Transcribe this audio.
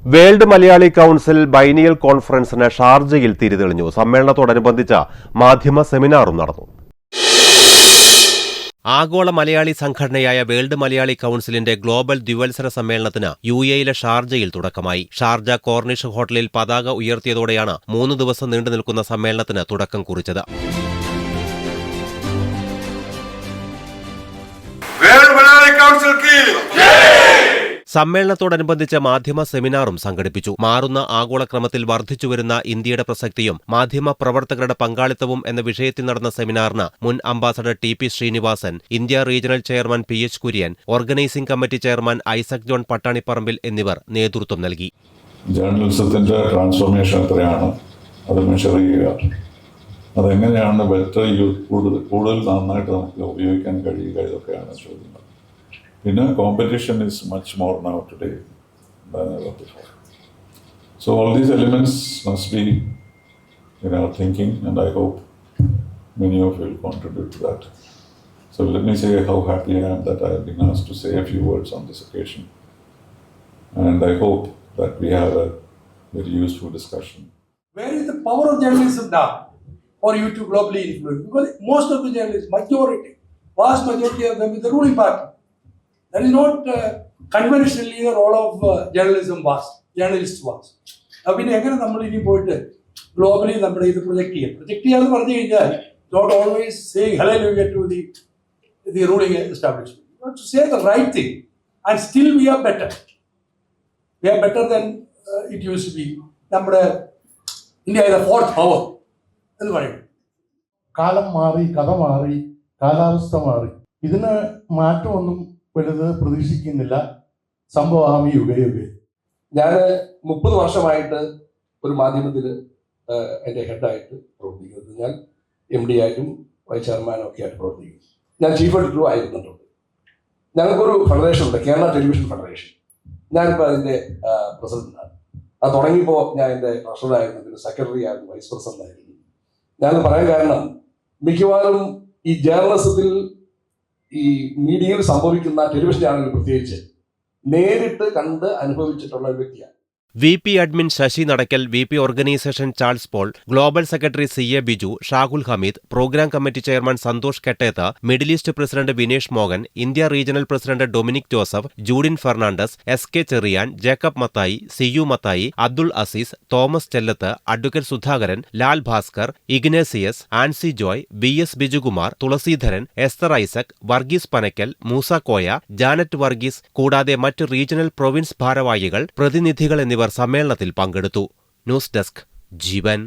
World Malayali council biennial കോൺഫറൻസിന് ഷാർജയിൽ തിരിതെളിഞ്ഞു. സമ്മേളനത്തോടനുബന്ധിച്ച മാധ്യമ സെമിനാറും നടന്നു. ആഗോള മലയാളി സംഘടനയായ വേൾഡ് മലയാളി കൗൺസിലിന്റെ ഗ്ലോബൽ ദ്വിവത്സര സമ്മേളനത്തിന് യുഎഇയിലെ ഷാർജയിൽ തുടക്കമായി. ഷാർജ കോർണിഷ് ഹോട്ടലിൽ പതാക ഉയർത്തിയതോടെയാണ് 3 ദിവസം നീണ്ടുനിൽക്കുന്ന സമ്മേളനത്തിന് തുടക്കം കുറിച്ചത്. സമ്മേളനത്തോടനുബന്ധിച്ച് മാധ്യമ സെമിനാറും സംഘടിപ്പിച്ചു. മാറുന്ന ആഗോളക്രമത്തിൽ വർദ്ധിച്ചുവരുന്ന ഇന്ത്യയുടെ പ്രസക്തിയും മാധ്യമ പ്രവർത്തകരുടെ പങ്കാളിത്തവും എന്ന വിഷയത്തിൽ നടന്ന സെമിനാറിന് മുൻ ambassador T P. Srinivasan, India regional chairman P H. Kurian, organising committee chairman Isaac John Pattaniparambil എന്നിവർ നേതൃത്വം നൽകി. ജേർണലിസത്തിന്റെ ട്രാൻസ്ഫോർമേഷൻ എത്രയാണ്, അത് മെഷർ ചെയ്യുക, അതെങ്ങനെയാണ് ബെറ്റർ കൂടുതൽ നന്നായിട്ട് നമുക്ക് ഉപയോഗിക്കാൻ കഴിയുക, ഇതൊക്കെയാണ് ചോദ്യങ്ങൾ. പിന്നെ competition is much more now today than ever before. So all these elements must be in our thinking, and I hope many of you will contribute to that. So let me say how happy I am that I have been asked to say a few words on this occasion, and I hope that we have a very useful discussion. Where is the power of journalism now for you to globally influence? Because most of the journalists, vast majority of them is the ruling party. That is not conventionally the role of journalists was. പിന്നെ എങ്ങനെ നമ്മൾ ഇനി പോയിട്ട് globally നമ്മുടെ ഇത് project ചെയ്യാന്ന് പറഞ്ഞു കഴിഞ്ഞാൽ not always saying hallelujah to the ruling establishment. Not to say the right thing and still we are better than it used to be. നമ്മുടെ India is the fourth power എന്ന് പറയുന്നത്. കാലം മാറി, കഥ മാറി, കാലാവസ്ഥ മാറി. ഇതിന് മാറ്റമൊന്നും വലുത് പ്രതീക്ഷിക്കുന്നില്ല. സംഭവം യുഗയുഗേ. ഞാൻ 30 വർഷമായിട്ട് ഒരു മാധ്യമത്തിൽ എൻ്റെ ഹെഡായിട്ട് പ്രവർത്തിക്കുന്നത്. ഞാൻ MD ആയിട്ടും വൈസ് ചെയർമാനും ഒക്കെ ആയിട്ട് പ്രവർത്തിക്കുന്നു. ഞാൻ ചീഫ് എഡിറ്ററും ആയിരുന്നുണ്ട്. ഞങ്ങൾക്കൊരു ഫെഡറേഷൻ ഉണ്ട്, കേരള ടെലിവിഷൻ ഫെഡറേഷൻ. ഞാനിപ്പോൾ അതിൻ്റെ പ്രസിഡന്റാണ്. അത് തുടങ്ങിയപ്പോൾ ഞാൻ എൻ്റെ ട്രഷററായിരുന്നു, പിന്നെ സെക്രട്ടറി ആയിരുന്നു, വൈസ് പ്രസിഡന്റ് ആയിരുന്നു. ഞാനത് പറയാൻ കാരണം മിക്കവാറും ഈ ജേർണലിസത്തിൽ ഈ മീഡിയയിൽ സംഭവിക്കുന്ന ടെലിവിഷൻ ചാനലിൽ പ്രത്യേകിച്ച് നേരിട്ട് കണ്ട് അനുഭവിച്ചിട്ടുള്ള ഒരു വ്യക്തിയാണ്. VP admin Sasi Nadakkal, VP organisation Charles Paul, global secretary CA Biju, Shahul Hameed, programme committee chairman Santhosh Ketteth, middle east president Vinesh Mohan, India regional president Dominic Joseph, Judin Fernandez, SK Cherian, Jacob Mathai, CU Mathai, Abdul Azeez, Thomas Chellath, advocate Sudhakaran, Lal Bhaskar, Ignatius, Ancy Joy, BS Bijukumar, Thulaseedharan, Esther Isaac, Varghese Panakkal, Moosa Koya, Janet Varghese കൂടാതെ മറ്റ് regional province ഭാരവാഹികൾ, പ്രതിനിധികൾ എന്നിവർ സമ്മേളനത്തിൽ പങ്കെടുത്തു. News desk ജീവൻ.